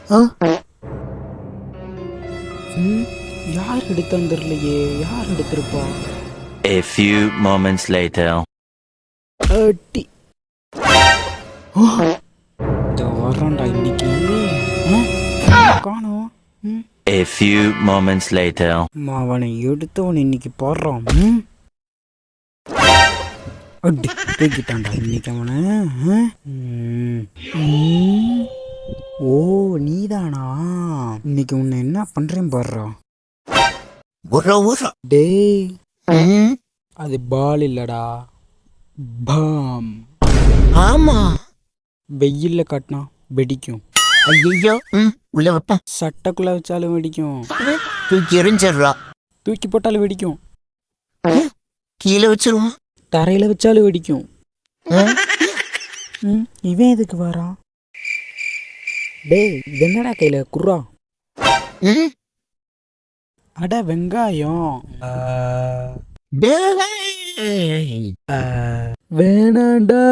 யார் எடுத்தான்னு தெரியலையே. யார் எடுத்திருப்பா? A few moments later. அட்டி வர்றான்டா இன்னைக்கு. காணோம். A few moments later. அவனை எடுத்தவன் இன்னைக்கு பாடுறான். அடி தூக்கிட்டான்டா இன்னைக்கு அவனை. ஓ நீதானா? இன்னைக்கு உன்னை என்ன பண்றேன் பாடுறா. டேய் அது பால் இல்லடா, பாம். ஆமா, வெயில்ல காட்டினா வெடிக்கும். ஐயோ, உள்ள வைப்பேன். சட்டைக்குள்ள வச்சாலும் வெடிக்கும், தூக்கி எரிஞ்சிடுறா. தூக்கி போட்டாலும் வெடிக்கும், கீழே வச்சிருவோம், தரையில வச்சாலும் வெடிக்கும். இவன் எதுக்கு வரான்? டேய் இது என்னடா கையில குர்ரா? அட வெங்காயம். வேணாண்டா.